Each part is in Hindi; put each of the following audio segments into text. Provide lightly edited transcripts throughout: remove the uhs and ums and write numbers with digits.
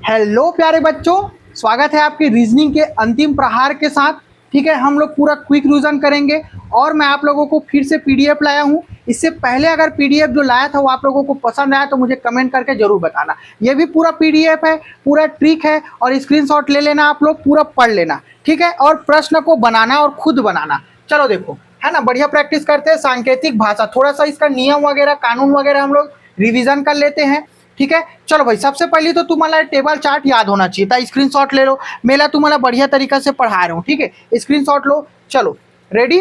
हेलो प्यारे बच्चों, स्वागत है आपके रीजनिंग के अंतिम प्रहार के साथ। ठीक है, हम लोग पूरा क्विक रिवीजन करेंगे और मैं आप लोगों को फिर से पीडीएफ लाया हूँ। इससे पहले अगर पीडीएफ जो लाया था वो आप लोगों को पसंद आया तो मुझे कमेंट करके जरूर बताना। ये भी पूरा पीडीएफ है, पूरा ट्रिक है और स्क्रीनशॉट ले लेना, आप लोग पूरा पढ़ लेना। ठीक है, और प्रश्न को बनाना और खुद बनाना। चलो देखो, है ना, बढ़िया प्रैक्टिस करते हैं। सांकेतिक भाषा, थोड़ा सा इसका नियम वगैरह, कानून वगैरह हम लोग रिविजन कर लेते हैं। ठीक है, चलो भाई, सबसे पहले तो तुम्हारा टेबल चार्ट याद होना चाहिए था। स्क्रीनशॉट ले लो, मेरा तुम्हारा बढ़िया तरीका से पढ़ा रहा हूँ। ठीक है, स्क्रीनशॉट लो। चलो रेडी,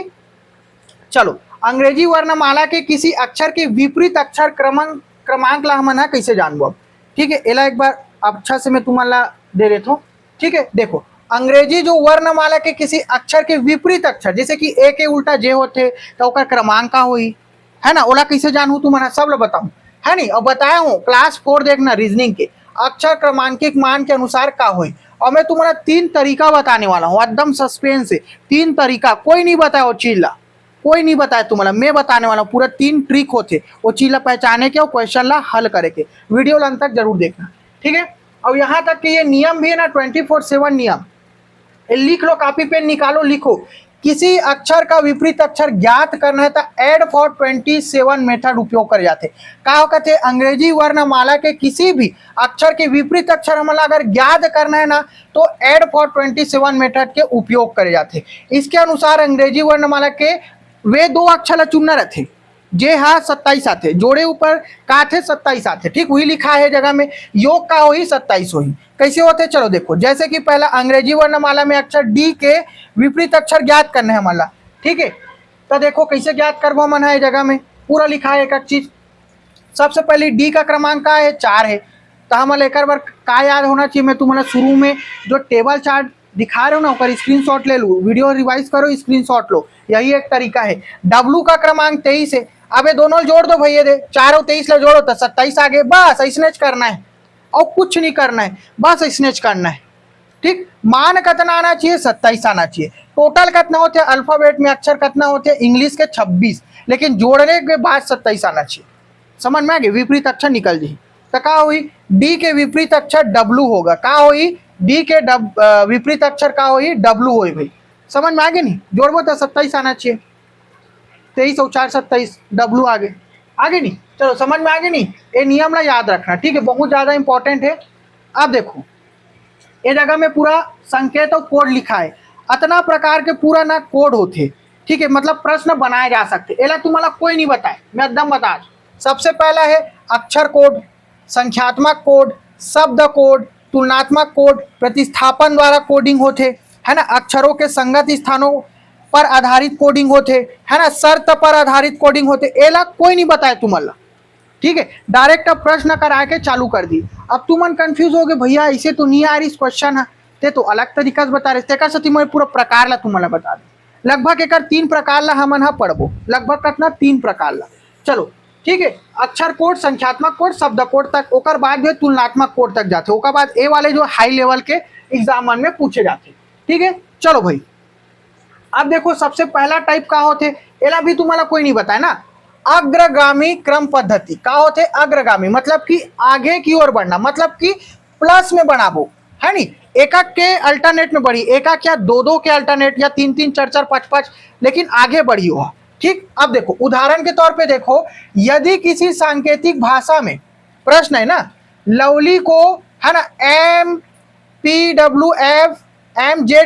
चलो अंग्रेजी वर्णमाला के किसी अक्षर के विपरीत अक्षर क्रमांक ला हमन कैसे जानबो अब। ठीक है, एला एक बार अच्छा से मैं तुम्हारा दे देता हूँ। ठीक है, देखो अंग्रेजी जो वर्णमाला के किसी अक्षर के विपरीत अक्षर, जैसे कि ए के उल्टा जे होते तो ओकर क्रमांक का होई, है ना, ओला कैसे जानू तुम्हारा सब ला बताऊँ, है नहीं। और बताया हूँ क्लास 4 देखना रीजनिंग के, अक्षर क्रमांकिक मान के अनुसार का होई। और मैं तुम्हारा 3 तरीका बताने वाला हूँ, एकदम सस्पेंस से 3 तरीका। कोई नहीं बताया वो चीज ला, कोई नहीं बताया तुम्हारा, मैं बताने वाला हूँ। पूरा 3 ट्रिक होते वो चीज ला पहचाने के और क्वेश्चन ला हल करे के। वीडियो अंत तक जरूर देखना। ठीक है, और यहाँ तक कि ये नियम भी है ना, 24/7 नियम, लिख लो, कॉपी पेन निकालो, लिखो। किसी अक्षर का विपरीत अक्षर ज्ञात करना है तो एड फॉर 27 मेथड उपयोग करे जाते। का कहते अंग्रेजी वर्णमाला के किसी भी अक्षर के विपरीत अक्षर हमारा अगर ज्ञात करना है ना तो एड फॉर 27 मेथड के उपयोग करे जाते। इसके अनुसार अंग्रेजी वर्णमाला के वे 2 अक्षर चुनना रहते, जे हाँ 27 आते, जोड़े ऊपर का थे 27 आते। ठीक, वही लिखा है जगह में, योग का हो ही 27 हो ही। कैसे होते चलो देखो, जैसे कि पहला अंग्रेजी वर्णमाला में अक्षर डी के विपरीत अक्षर ज्ञात करने हैं हमारा। ठीक है, तो देखो कैसे ज्ञात करबो मन है, जगह में पूरा लिखा है एक एक चीज। सबसे पहले डी का क्रमांक का है 4 है, तो हमारे एक बार का याद होना चाहिए। मैं तुम्हारा शुरू में जो टेबल चार्ट दिखा रहे हो ना उसका स्क्रीनशॉट ले लो, वीडियो रिवाइज करो, स्क्रीनशॉट लो, यही एक तरीका है। डब्लू का क्रमांक 23 है, अब ये दोनों जोड़ दो भैया, दे 4 और 23 ले जोड़ो तो 27 आगे, बस ऐसने करना है और कुछ नहीं करना है, बस ऐसने करना है। ठीक, मान कितना आना चाहिए, 27 आना चाहिए। टोटल कितना होते हैं अल्फाबेट में अक्षर कितना होते हैं इंग्लिश के 26, लेकिन जोड़ने के बाद 27 आना चाहिए। समझ में आ गई, विपरीत अक्षर निकल जाए तो का हुई, डी के विपरीत अक्षर डब्लू होगा, का हुई डी के विपरीत अक्षर का हुई डब्लू हुई भाई। समझ में आ गई नहीं, जोड़बो तो 27 आना चाहिए, 23 और 4 27, डब्लू आगे आगे नहीं। चलो समझ में आ गई नहीं, ये नियम ला याद रखना। ठीक है, बहुत ज्यादा इंपॉर्टेंट है। अब देखो ये जगह में पूरा संकेत और कोड लिखा है, अतना प्रकार के पूरा ना कोड होते। ठीक है, मतलब प्रश्न बनाए जा सकते, एला तुम्हारा कोई नहीं बताए, मैं एकदम बता। सबसे पहला है अक्षर कोड, संख्यात्मक कोड, शब्द कोड, तुलनात्मक कोड, प्रतिस्थापन द्वारा कोडिंग होते, है ना, अक्षरों के संगत स्थानों पर आधारित कोडिंग होते, है ना, शर्त पर आधारित कोडिंग होते, एला कोई नहीं बताए तुम्हारा। ठीक है, डायरेक्ट अब प्रश्न करा के चालू कर दी। अब तुम कंफ्यूज हो गए, भैया ऐसे तो नहीं आ रही क्वेश्चन है, ते तो अलग तरीका से बता रहे, तेका से मैं पूरा प्रकार ला तुम्हारा बता दे। लगभग एक 3 प्रकार ला हमन हा पढ़बो, लगभग कितना 3 प्रकार ला। चलो ठीक है, अक्षर कोड, संख्यात्मक कोड, शब्द कोड तक, ओकर बाद जो तुलनात्मक कोड तक जाते, ओकर बाद ए वाले जो हाई लेवल के एग्जाम में पूछे जाते। ठीक है, चलो भाई अब देखो सबसे पहला टाइप का होते, एला भी तुम्हारा कोई नहीं बताए ना, अग्रगामी क्रम पद्धति। का होते अग्रगामी, मतलब कि आगे की ओर बढ़ना, मतलब कि प्लस में बढ़ाबो, है नी, एक के अल्टरनेट में बढ़ी, एक या 2 के अल्टरनेट या 3 4 5 लेकिन आगे बढ़ी हो। ठीक, अब देखो उदाहरण के तौर पे देखो, यदि किसी सांकेतिक भाषा में प्रश्न है ना, लवली को, है ना, MPWF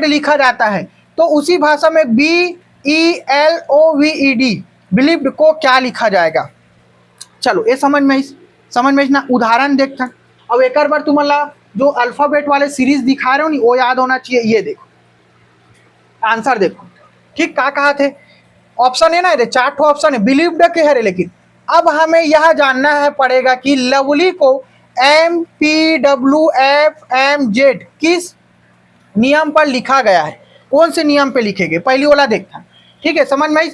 लिखा जाता है तो उसी भाषा में BELOVED बिलीव्ड को क्या लिखा जाएगा। चलो ये समझ में ना, उदाहरण देखता। अब एक बार तुम्हारा जो अल्फाबेट वाले सीरीज दिखा रहे हो नी वो याद होना चाहिए। ये देखो आंसर देखो, ठीक, का कहा थे ऑप्शन है ना, 4 ऑप्शन है, बिलीव्ड के है। लेकिन अब हमें यह जानना है पड़ेगा कि लवली को MPWFMZ किस नियम पर लिखा गया है, कौन से नियम पे लिखेंगे, पहली वाला देखता। ठीक है, समझ में।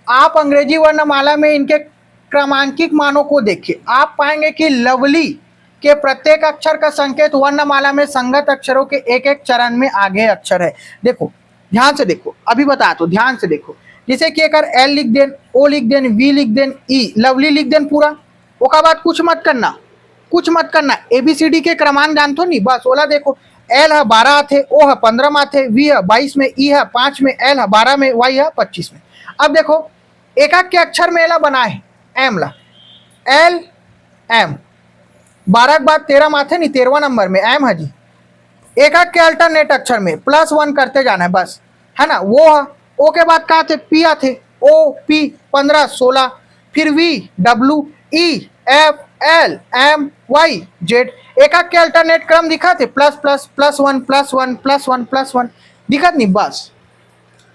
आप अंग्रेजी वर्णमाला में इनके क्रमांकिक मानों को देखिए, आप पाएंगे कि लवली के प्रत्येक अक्षर का संकेत वर्णमाला में संगत अक्षरों के एक एक चरण में आगे अक्षर है। देखो ध्यान से देखो, अभी बता तो ध्यान से देखो, जैसे कि अगर एल लिख देन, ओ लिख देन, वी लिख देन, ई, लवली लिख देन पूरा, ओका बाद कुछ मत करना, कुछ मत करना, ABCD के क्रमांक जानते हो नहीं, बस ओला देखो, L है 12 आथे, O है 15 माथे, V है 22 में, E है 5 में, L है 12 में, Y है 25 में। अब देखो एक के अक्षर में एला बना है M ला, L M 12 के बाद 13 माथे नहीं, 13वां नंबर में M है जी। एक के अल्टरनेट अक्षर में +1 करते जाना है बस, है ना। वो है O के बाद क्या थे, P आते, O P 15 16, फिर V W E F L M Y Z। एक के अल्टरनेट क्रम दिखा थे, +++1 +1 +1 +1 दिखत नहीं, बस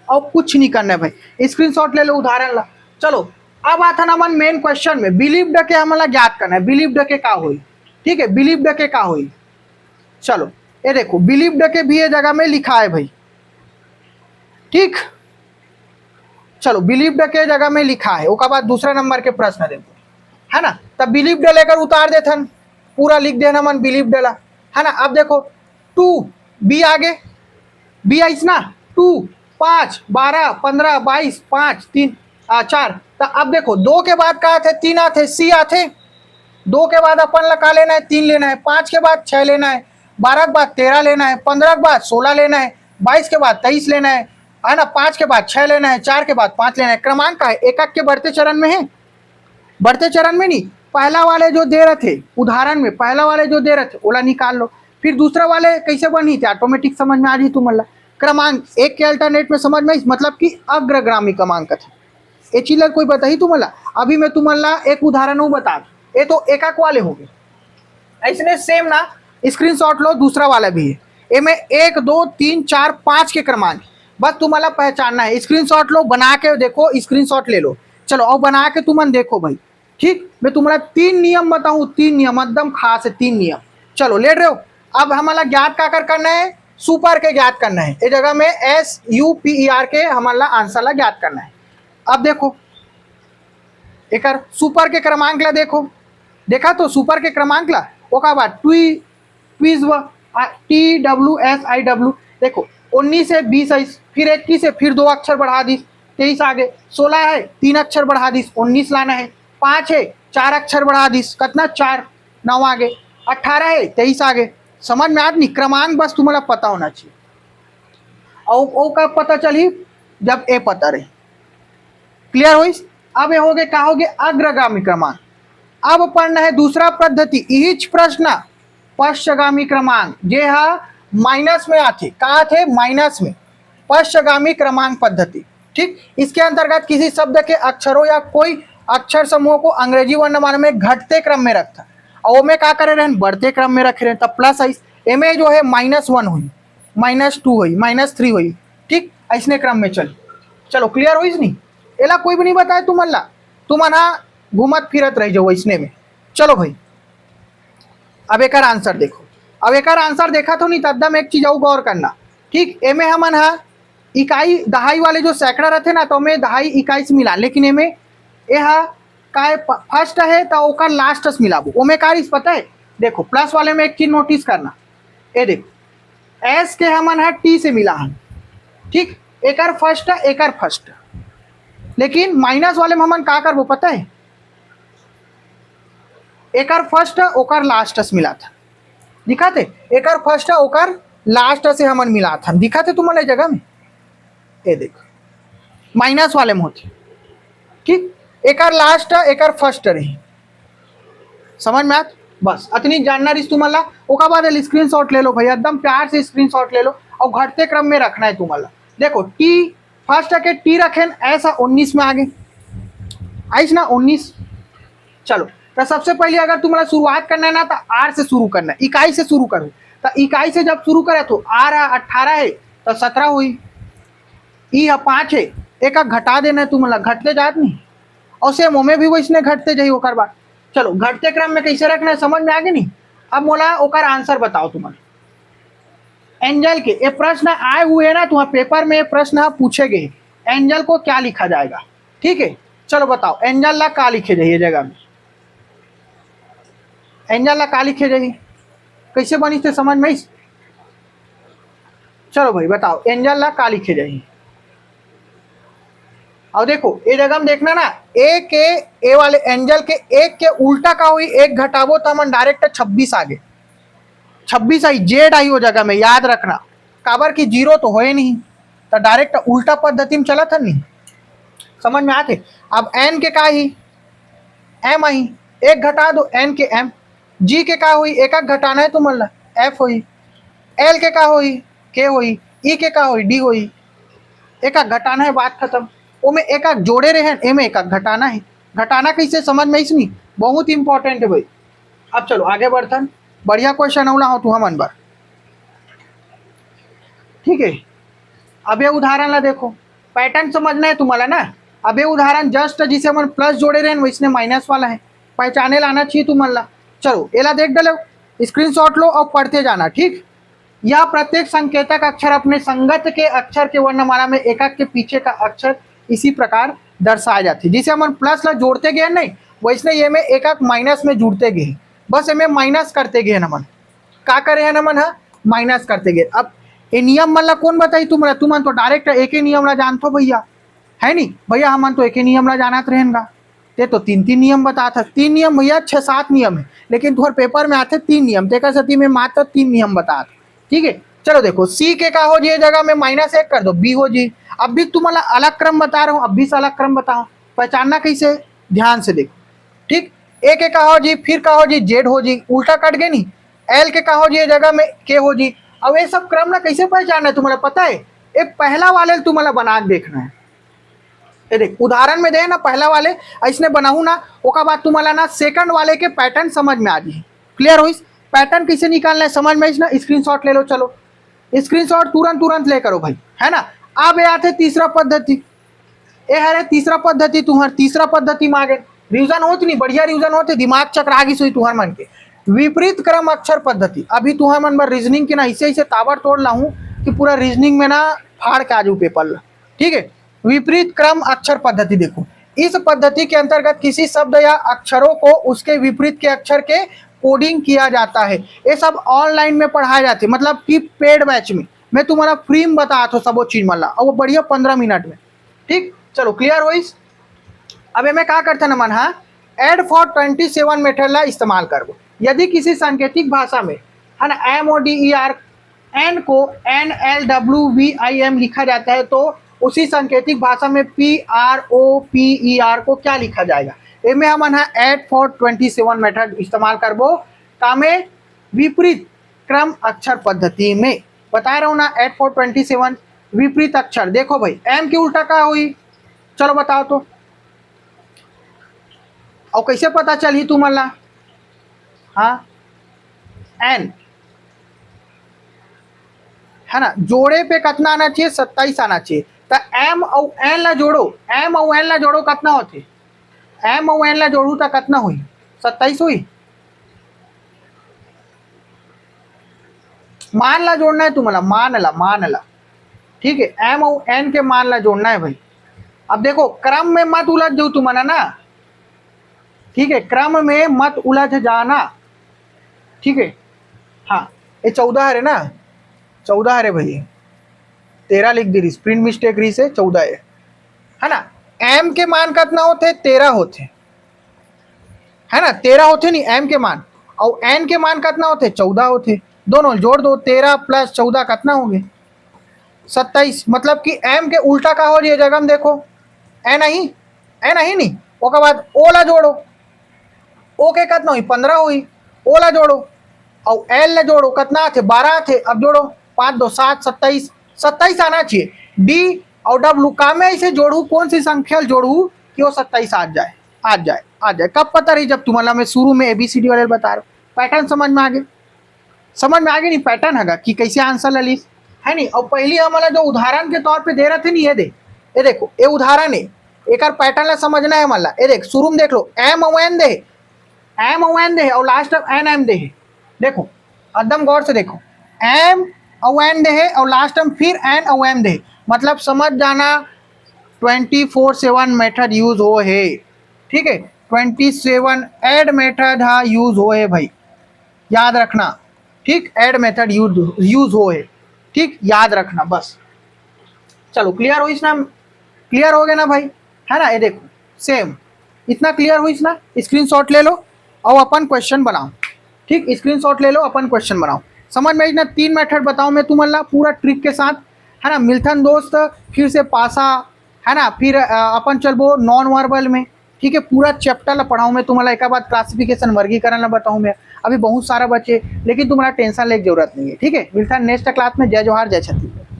और कुछ नहीं करना है भाई। स्क्रीनशॉट ले लो, उदाहरण ला। चलो अब आता ना मन मेन क्वेश्चन में, बिलीव द के हमारा ज्ञात करना है, बिलीव द के का होई, ठीक है, बिलीव द के का होई। चलो ये देखो बिलीव द के भी ये जगह में लिखा है भाई, ठीक। चलो बिलीव द के जगह में लिखा है, उसके बाद दूसरा नंबर के प्रश्न देखो, है ना। तब बिलीव द लेकर उतार देथन, पूरा लिख देना मन बिलीव द ला, है ना। अब देखो 2 बी आगे, बी आइस ना 2 5 12 15 22 5 3 4। तो अब देखो 2 के बाद का आते, 3 आते, सी आते। 2 के बाद अपन लगा लेना है, 3 लेना है, 5 के बाद 6 लेना है, 12 के बाद 13 लेना है, 15 के बाद 16 लेना है, 22 के बाद 23 लेना है ना। 5 के बाद 6 लेना है, 4 के बाद 5 लेना है। क्रमांक का है, एक के बढ़ते चरण में है, बढ़ते चरण में नहीं, पहला वाले जो दे रहे थे उदाहरण में, पहला वाले जो दे रहे थे ओला निकाल लो, फिर दूसरा वाले कैसे बनी थे ऑटोमेटिक समझ में आ रही तुम्हारा। क्रमांक एक के अल्टरनेट में समझ में, मतलब कि अग्रगामी क्रमांक थे, ये चीज कोई बताई तुम्हारा। अभी मैं तुम्हारा एक उदाहरण बता, ये तो एक वाले हो गए, ऐसने सेम ना स्क्रीनशॉट लो, दूसरा वाला भी है, ये में 1 2 3 4 5 के क्रमांक, बस तुम्हारा पहचानना है। स्क्रीनशॉट लो, बना के देखो, स्क्रीनशॉट ले लो। चलो और बना के तुम देखो भाई, ठीक। मैं तुम्हारा 3 नियम बताऊं, 3 नियम एकदम खास है, 3 नियम। चलो ले रहे हो। अब हमारा ज्ञात का करना है, सुपर के ज्ञात करना है, इस जगह में SUPER के हमारा आंसर ला ज्ञात करना है। अब देखो एक सुपर के क्रमांक ला देखो, देखा तो सुपर के क्रमांक ला, ओका बाद ट्वीज TWSIW देखो 19 से 20 आई, फिर 21 से फिर 2 अक्षर बढ़ा दी, 23 आगे, 16 है 3 अक्षर बढ़ा दी, 19 लाना है, 5 है 4 अक्षर बढ़ा दी, कितना 4 9 आगे, 18 है 23 आगे। समझ में आज नहीं, क्रमांक बस तुम्हारा पता होना चाहिए। और ओ का पता चली जब ए पता रही, क्लियर हुई। अब ये हो गए क्या हो गए, अग्रगामी क्रमांक। अब पढ़ना है दूसरा पद्धति, इच प्रश्न पश्चगामी क्रमांक, जे हा माइनस में आते, कहा थे माइनस में, पश्चगामी क्रमांक पद्धति, ठीक। इसके अंतर्गत किसी शब्द के अक्षरों या कोई अक्षर समूह को अंग्रेजी वर्णमाला में घटते क्रम में रखता, और में क्या करे रहे, बढ़ते क्रम में रखे रहे, तब प्लस आई, एम जो है -1 हुई, -2 हुई, -3 हुई, ठीक, ऐसने क्रम में चल। चलो क्लियर हुई नहीं, एला कोई भी नहीं बताया तुम्हारा, तुम्हारा घूमत फिरत रह जाओ इसने में। चलो भाई अब एक आंसर देखो, अब एक आंसर देखा तो नहीं, तब एक चीज और गौर करना, ठीक। एमे हमन हा इकाई दहाई वाले जो सैकड़ा रहते ना, तो हमें दहाई इकाई से मिला, लेकिन एमे यह का फर्स्ट है तो ओकर लास्ट से मिलाबो, ओमे का पता है। देखो प्लस वाले में एक चीज नोटिस करना, ये देखो एस के हमन है टी से मिला है, ठीक, एकर फर्स्ट है एकर फर्स्ट, लेकिन माइनस वाले में हमन का करबो पता है, एकर फर्स्ट ओकर लास्ट से मिला था, दिखाते एकर फर्स्ट ओकर लास्ट से हमन मिला था, दिखाते तुम्हारे जगह में, ये देखो माइनस वाले में होते, ठीक, एकर लास्ट एकर फर्स्ट रही, समझ में आत। बस इतनी जानना रही तुम्हारा। ओका बाद स्क्रीनशॉट ले लो भैया, एकदम प्यार से स्क्रीनशॉट ले लो, और घटते क्रम में रखना है तुम्हारा। देखो टी फर्स्ट के टी रखें ऐसा 19 में आगे आइस ना 19। चलो तो सबसे पहले अगर तुम्हारा शुरुआत करना है ना, तो आर से शुरू करना है, इकाई से शुरू करो। तो इकाई से जब शुरू करे तो आर है 18 है तो 17 हुई, ई है 5 है, एक घटा देना है तुम्हारा, घटते जात नहीं, और सेम ओमे भी वैसने घटते जाइए ओकर बाद। चलो घटते क्रम में कैसे रखना है समझ में आ गए नहीं। अब मोला ओकर आंसर बताओ तुम्हारे एंजल के, ये प्रश्न आए हुए ना तुम्हारे पेपर में, प्रश्न पूछे गए, एंजल को क्या लिखा जाएगा, ठीक है। चलो बताओ एंजल ला क्या लिखे जाइए जगह में, एंजल ला क्या लिखे जाइए, कैसे बनी थे समझ में। चलो भाई बताओ एंजल ला क्या लिखे जाइए, और देखो ये जगह में देखना ना, ए के ए वाले एंगल के एक के उल्टा का हुई एक घटाबो तो हम डायरेक्ट 26 आगे 26 आई जेड आई हो जगह में, याद रखना। काबर की जीरो तो होए नहीं, तो डायरेक्ट उल्टा पद्धति में चला था नहीं, समझ में आते। अब एन के का ही एम आई, एक घटा दो एन के एम, जी के का हुई एक एक घटाना है तो मतलब एफ हुई, एल के का हुई के हुई, ई के का हुई डी हुई, एक एक घटाना है, बात खत्म। वो में एक एक जोड़े रहे हैं, ए में एक एक घटाना है। घटाना कैसे समझ में इसनी, बहुत इंपॉर्टेंट है भाई। अब चलो आगे बढ़तन, बढ़िया क्वेश्चन औला हो तू हमन बार, ठीक है। अब ये उदाहरण ला देखो, पैटर्न समझना है तुम्हारा ना। अब ये उदाहरण जस्ट जिसे हम प्लस जोड़े रहे वैसने माइनस वाला है, पहचाने लाना चाहिए तुम ला। चलो एला देख डालो, स्क्रीनशॉट लो और पढ़ते जाना, ठीक। यह प्रत्येक संकेतक अक्षर अपने संगत के अक्षर के वर्णमाला में एकक के पीछे का अक्षर इसी प्रकार दर्शाया जाती है। जिसे हम प्लस ला जोड़ते गए नहीं, वैसने ये में एकक माइनस में जुड़ते गए, बस ये माइनस करते गए नमन, का करे है नमन, है माइनस करते गए। अब ये नियम मन ला कौन बताई तुम तो डायरेक्ट एक ही नियम ला जानते भैया, है नहीं भैया, हमन तो एक ही नियम ला जानत रहेगा। ते तो तीन तीन नियम बता था, तीन नियम भैया 6-7 नियम है, लेकिन तुम्हारे पेपर में आते 3 नियम, तेकर सती में मात्र 3 नियम बता, ठीक है। चलो देखो सी के का हो जी जगह में -1 कर दो, बी हो जी। अब भी तुम्हारा अलग क्रम बता रहा हूँ, अब भी से अलग क्रम बताओ, पहचानना कैसे, ध्यान से देखो, ठीक। ए के का हो जी, फिर का हो जी जेड हो जी, उल्टा कट गए नहीं। एल के का हो जी जगह में के हो जी। अब ये सब क्रम ना कैसे पहचानना है तुम्हारा पता है, एक पहला वाले तुम्हारा बना के देखना है। ये देख उदाहरण में दे ना पहला वाले ऐसने बनाऊ ना, ओका बाद तुम्हारा ना सेकंड वाले के पैटर्न समझ में आ जाए, क्लियर हो। पैटर्न कैसे निकालना है समझ में ना, स्क्रीनशॉट ले लो, चलो स्क्रीनशॉट तुरंत ले करो भाई, है ना। अब ये आते तीसरा पद्धति, ये है तीसरा पद्धति, तुम्हार तीसरा पद्धति में आ गए, रिविजन होती नहीं, बढ़िया रिविजन होते, दिमाग चकरा गई सोई तुम्हार मन के। विपरीत क्रम अक्षर पद्धति, अभी तुम्हार मन में रीजनिंग के ना ऐसे ताबड़ तोड़ ला हूँ कि पूरा रीजनिंग में ना फाड़ के आजू पेपर ला, ठीक है। विपरीत क्रम अक्षर पद्धति देखो, इस पद्धति के अंतर्गत किसी शब्द या अक्षरों को उसके विपरीत के अक्षर के कोडिंग किया जाता है। ये सब ऑनलाइन में पढ़ाए जाते, मतलब कि पेड बैच में मैं तुम्हारा फ्री में बता था सब वो चीज मला, और वो बढ़िया 15 मिनट में, ठीक। चलो क्लियर हो इस। अब मैं क्या करता ना मन, हाँ एड फॉर 27 मेथड ला इस्तेमाल करो। यदि किसी सांकेतिक भाषा में है ना MODER एन को NLWVIM लिखा जाता है, तो उसी सांकेतिक भाषा में PROPER को क्या लिखा जाएगा। इनमें हम एड फॉर 27 मेथड इस्तेमाल करबो कामे विपरीत क्रम अक्षर पद्धति में, बता रहा हूँ ना। एड फॉर 27 विपरीत अक्षर, देखो भाई एम की उल्टा क्या हुई, चलो बताओ तो, और कैसे पता चली तुम्हारा, हाँ एन है ना, जोड़े पे कितना आना चाहिए, 27 आना चाहिए। तो एम और एन ला जोड़ो, एम और एन ला जोड़ो कितना होते, एम और एन ला जोड़ू तो कितना हुई, 27 हुई। मान ला जोड़ना है तुम्हारा, मान ला, ठीक है। एम और एन के मान ला जोड़ना है भाई। अब देखो क्रम में मत उलझ जाओ तुम्हारा ना, ठीक है, क्रम में मत उलझ जाना, ठीक है। हाँ ये 14 है ना, 14 है भाई, 13 लिख दी, प्रिंट मिस्टेक रही से 14 है ना। एम के मान कितना होते, 13 होते, है ना, 13 होते नहीं एम के मान, और एन के मान कितना होते, 14 होते। दोनों जोड़ दो, 13 + 14 कितना होंगे, 27। मतलब कि एम के उल्टा का हो जाए जगह में देखो, एन ही नहीं, उसके बाद ओ ला जोड़ो, ओ के कितना हुई, 15 हुई, ओ ला जोड़ो, और एल ला जोड़ो कितना थे, 12 थे। अब जोड़ो 5 2 7 27 आना चाहिए। डी और डब्लू का में इसे जोड़ू, कौन सी संख्या जोड़ू कि वो 27 आ जाए। कब पता रही, जब तुम्हारा मैं शुरू में ABCD वाले बता रहा हूँ। पैटर्न समझ में आ गए नहीं, पैटर्न है कि कैसे आंसर ललिस, है नहीं। और पहली हमारा जो उदाहरण के तौर पे दे रहे थे नहीं, ये देखो ये उदाहरण है, एक पैटर्न ला समझना है हमारा। ये देख शुरू में देख लो, एम और एन दे और लास्ट एन एम दे, देखो एकदम गौर से देखो, एम और एन दे है और लास्ट में फिर एन और एम दे, मतलब समझ जाना 24/7 मेथड यूज हो है, ठीक है। 27 एड मेथड हाँ यूज हो है भाई, याद रखना, ठीक। एड मेथड यूज हो है, ठीक, याद रखना बस। चलो क्लियर हो इस नाम, क्लियर हो गया ना भाई। है ना। ये देखो सेम, इतना क्लियर हुई ना। स्क्रीनशॉट ले लो और अपन क्वेश्चन बनाओ। ठीक, स्क्रीनशॉट ले लो, अपन क्वेश्चन बनाओ। समझ में ना, 3 मेथड बताऊं मैं तुम्हारा पूरा ट्रिक के साथ, है ना। मिल्टन दोस्त, फिर से पासा, है ना, फिर अपन चलबो नॉन वर्बल में। ठीक है, पूरा चैप्टर ला पढ़ाऊँ मैं तुम्हारा, एक बाद क्लासिफिकेशन वर्गीकरण ला बताऊँ मैं। अभी बहुत सारा बचे, लेकिन तुम्हारा टेंशन लेने की जरूरत नहीं है। ठीक है, मिलता है नेक्स्ट क्लास में। जय जोहार, जय छत्तीसगढ़।